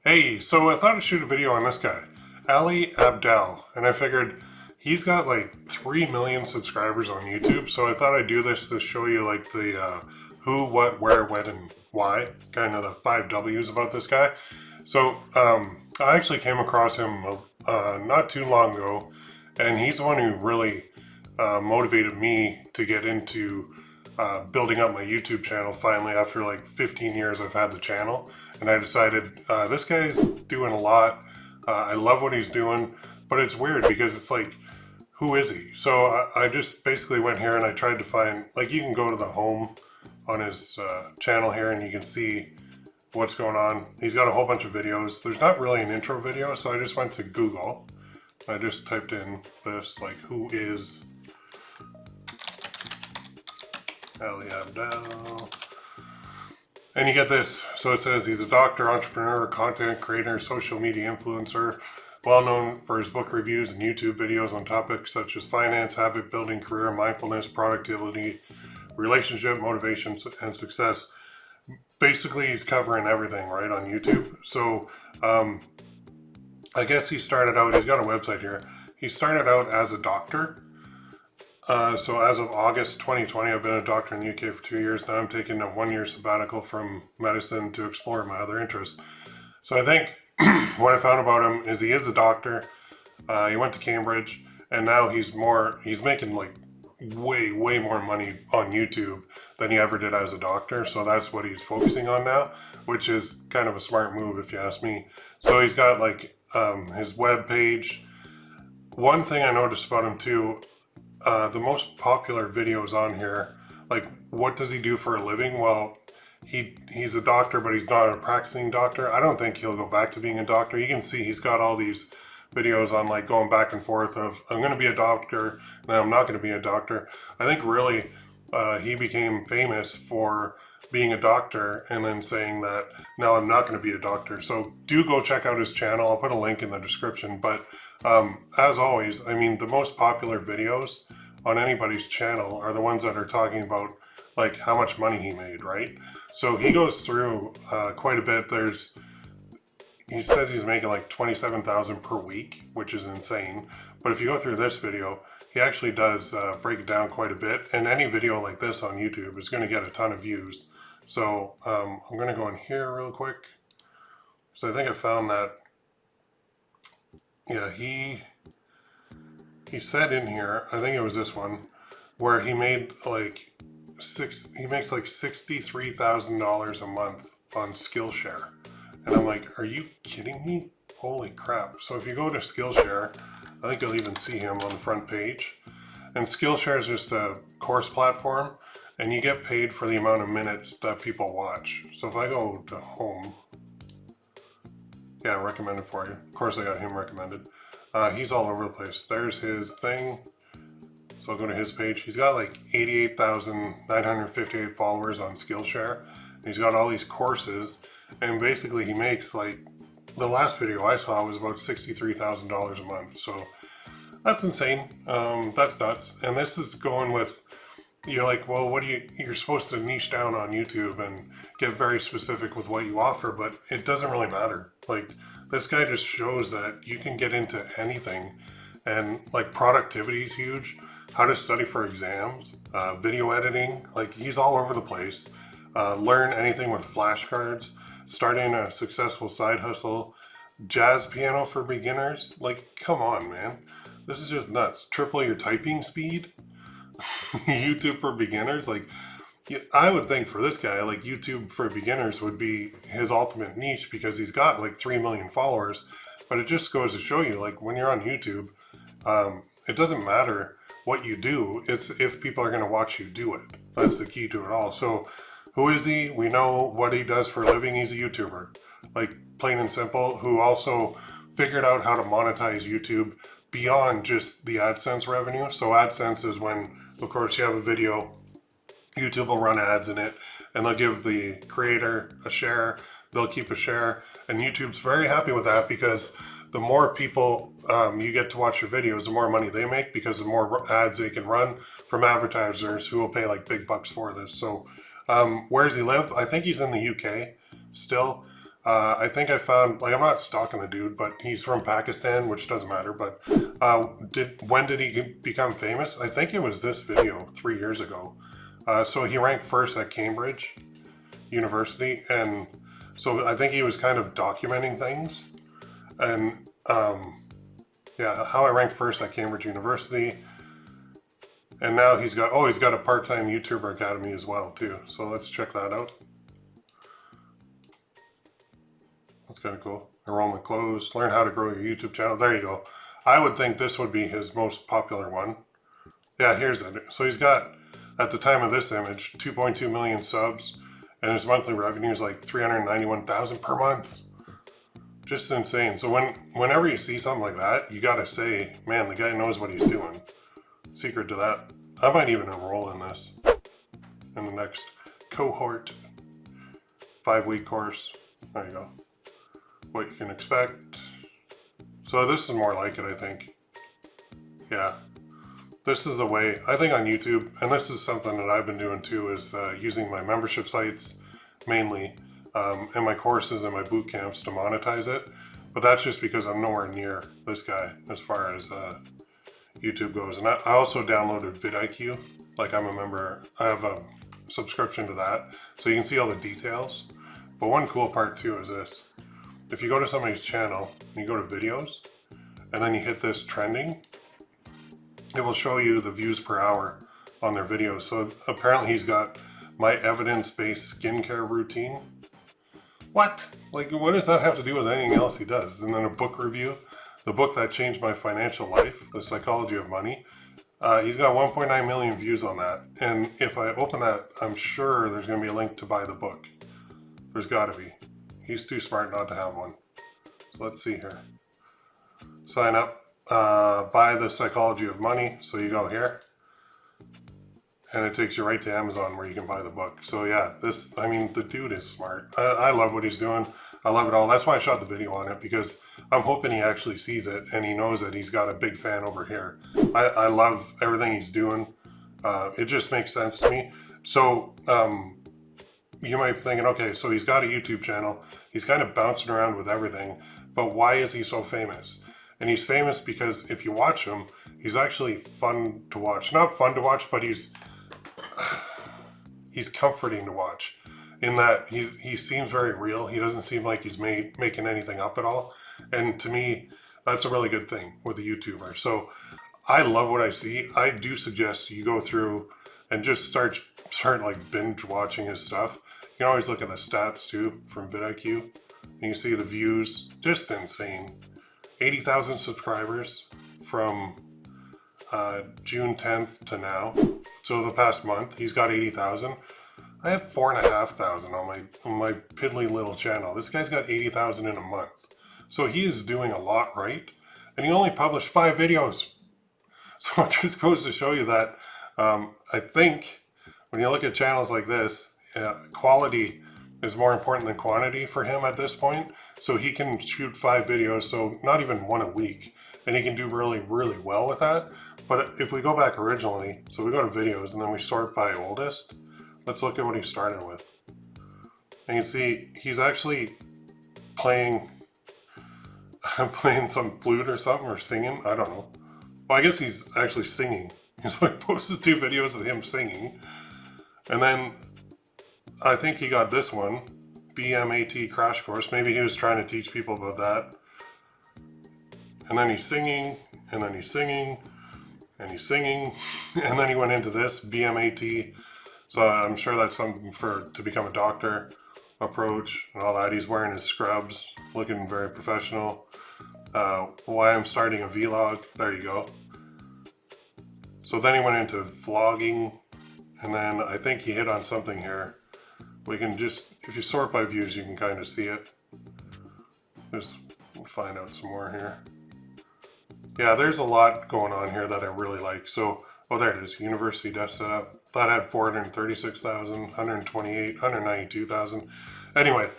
Hey, so I thought I'd shoot a video on this guy, Abdaal, and I figured he's got like 3 million subscribers on YouTube, so I thought I'd do this to show you like the who, what, where, when, and why, kind of the 5 W's about this guy. So I actually came across him not too long ago, and he's the one who really motivated me to get into building up my YouTube channel finally after like 15 years I've had the channel. And I decided this guy's doing a lot. I love what he's doing, but it's weird because it's like, who is he? So I just basically went here and I tried to find, like, you can go to the home on his channel here and you can see what's going on. He's got a whole bunch of videos. There's not really an intro video, so I just went to Google. I just typed in this, like, who is Abdaal? And you get this. So it says he's a doctor, entrepreneur, content creator, social media influencer, well known for his book reviews and YouTube videos on topics such as finance, habit building, career, mindfulness, productivity, relationship, motivation, and success. Basically, he's covering everything, right, on YouTube. So I guess he started out, he's got a website here. He started out as a doctor. So as of August 2020, I've been a doctor in the UK for 2 years. Now I'm taking a 1-year sabbatical from medicine to explore my other interests. So I think what I found about him is he is a doctor. He went to Cambridge, and now he's making like way more money on YouTube than he ever did as a doctor. So that's what he's focusing on now, which is kind of a smart move if you ask me. So he's got like his web page. One thing I noticed about him too, the most popular videos on here, like, what does he do for a living? Well, he's a doctor, but he's not a practicing doctor. I don't think he'll go back to being a doctor. You can see he's got all these videos on, like, going back and forth of, I'm going to be a doctor, and I'm not going to be a doctor. I think really he became famous for being a doctor and then saying that, no, I'm not going to be a doctor. So do go check out his channel. I'll put a link in the description. But as always, I mean, the most popular videos on anybody's channel are the ones that are talking about like how much money he made, right? So he goes through quite a bit. He says he's making like 27,000 per week, which is insane. But if you go through this video, he actually does break it down quite a bit. And any video like this on YouTube is going to get a ton of views. So I'm going to go in here real quick. So I think I found that, yeah, he said in here, I think it was this one, where he made like he makes like $63,000 a month on Skillshare. And I'm like, are you kidding me? Holy crap. So if you go to Skillshare, I think you'll even see him on the front page. And Skillshare is just a course platform, and you get paid for the amount of minutes that people watch. So if I go to home, yeah, recommended for you. Of course I got him recommended. He's all over the place. There's his thing. So I'll go to his page. He's got like 88,958 followers on Skillshare. He's got all these courses, and basically he makes, like, the last video I saw was about $63,000 a month. So that's insane. That's nuts. And this is going with, you're like, well, you're supposed to niche down on YouTube and get very specific with what you offer, but it doesn't really matter. Like, this guy just shows that you can get into anything, and like productivity is huge, how to study for exams, video editing, like he's all over the place. Learn anything with flashcards, starting a successful side hustle, jazz piano for beginners. Like, come on, man. This is just nuts. Triple your typing speed. YouTube for beginners. Like, I would think for this guy, like, YouTube for beginners would be his ultimate niche because he's got like 3 million followers. But it just goes to show you, like, when you're on YouTube, it doesn't matter what you do. It's if people are going to watch you do it. That's the key to it all. So who is he? We know what he does for a living. He's a YouTuber, like, plain and simple, who also figured out how to monetize YouTube beyond just the AdSense revenue. So AdSense is when, of course, you have a video, YouTube will run ads in it, and they'll give the creator a share, they'll keep a share, and YouTube's very happy with that because the more people you get to watch your videos, the more money they make because the more ads they can run from advertisers who will pay like big bucks for this. So where does he live? I think he's in the UK still. I think I found, like, I'm not stalking the dude, but he's from Pakistan, which doesn't matter. But when did he become famous? I think it was this video 3 years ago. So he ranked first at Cambridge University, and so I think he was kind of documenting things. And yeah, how I ranked first at Cambridge University. And now he's got a part-time YouTuber academy as well too. So let's check that out. That's kind of cool. Enrollment closed. Learn how to grow your YouTube channel. There you go. I would think this would be his most popular one. Yeah, here's it. So he's got, at the time of this image, 2.2 million subs, and his monthly revenue is like 391,000 per month. Just insane. So whenever you see something like that, you gotta say, man, the guy knows what he's doing. Secret to that. I might even enroll in this in the next cohort. 5-week course. There you go. What you can expect. So this is more like it, I think. Yeah. This is the way, I think on YouTube, and this is something that I've been doing too, is using my membership sites mainly, and my courses and my boot camps to monetize it. But that's just because I'm nowhere near this guy as far as YouTube goes. And I also downloaded vidIQ. Like, I'm a member, I have a subscription to that, so you can see all the details. But one cool part too is this. If you go to somebody's channel and you go to videos and then you hit this trending, it will show you the views per hour on their videos. So apparently he's got my evidence-based skincare routine. What? Like, what does that have to do with anything else he does? And then a book review, the book that changed my financial life, The Psychology of Money. He's got 1.9 million views on that. And if I open that, I'm sure there's going to be a link to buy the book. There's got to be. He's too smart not to have one. So let's see here. Sign up, buy The Psychology of Money. So you go here. And it takes you right to Amazon where you can buy the book. So yeah, I mean, the dude is smart. I love what he's doing. I love it all. That's why I shot the video on it, because I'm hoping he actually sees it and he knows that he's got a big fan over here. I love everything he's doing. It just makes sense to me. So you might be thinking, okay, so he's got a YouTube channel. He's kind of bouncing around with everything, but why is he so famous? And he's famous because if you watch him, he's actually fun to watch. Not fun to watch, but he's comforting to watch. In that he seems very real. He doesn't seem like he's making anything up at all. And to me, that's a really good thing with a YouTuber. So I love what I see. I do suggest you go through and just start like binge watching his stuff. You can always look at the stats too from vidIQ. You can see the views, just insane. 80,000 subscribers from June 10th to now. So the past month, he's got 80,000. I have 4,500 on my piddly little channel. This guy's got 80,000 in a month. So he is doing a lot right. And he only published 5 videos. So it just goes to show you that I think when you look at channels like this, quality is more important than quantity for him at this point. So he can shoot 5 videos, so not even one a week. And he can do really, really well with that. But if we go back originally, so we go to videos and then we sort by oldest. Let's look at what he started with. And you can see he's actually playing some flute or something, or singing. I don't know. Well, I guess he's actually singing. He's like posted 2 videos of him singing. And then I think he got this one, BMAT Crash Course. Maybe he was trying to teach people about that. And then he's singing, and then he's singing, and he's singing. And then he went into this, BMAT. So I'm sure that's something to become a doctor approach and all that. He's wearing his scrubs, looking very professional. Why I'm starting a vlog. There you go. So then he went into vlogging, and then I think he hit on something here. We can just, if you sort by views, you can kind of see it. We'll find out some more here. Yeah, there's a lot going on here that I really like. So, oh, there it is. University desk setup. That had 436,000, 128, 192,000. Anyway,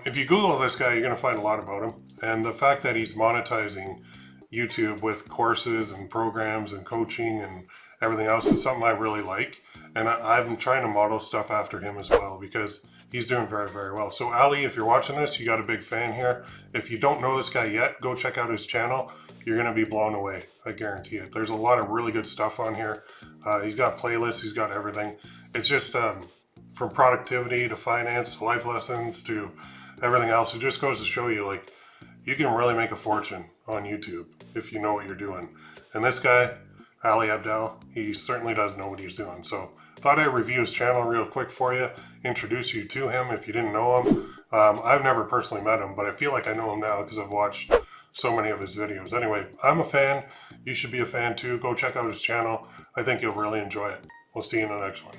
if you Google this guy, you're going to find a lot about him. And the fact that he's monetizing YouTube with courses and programs and coaching and everything else is something I really like. And I'm trying to model stuff after him as well, because he's doing very, very well. So Ali, if you're watching this, you got a big fan here. If you don't know this guy yet, go check out his channel. You're going to be blown away. I guarantee it. There's a lot of really good stuff on here. He's got playlists. He's got everything. It's just from productivity to finance to life lessons to everything else. It just goes to show you, like, you can really make a fortune on YouTube if you know what you're doing. And this guy, Ali Abdaal, he certainly does know what he's doing. So thought I'd review his channel real quick for you, introduce you to him if you didn't know him. I've never personally met him, but I feel like I know him now because I've watched so many of his videos. Anyway, I'm a fan. You should be a fan too. Go check out his channel. I think you'll really enjoy it. We'll see you in the next one.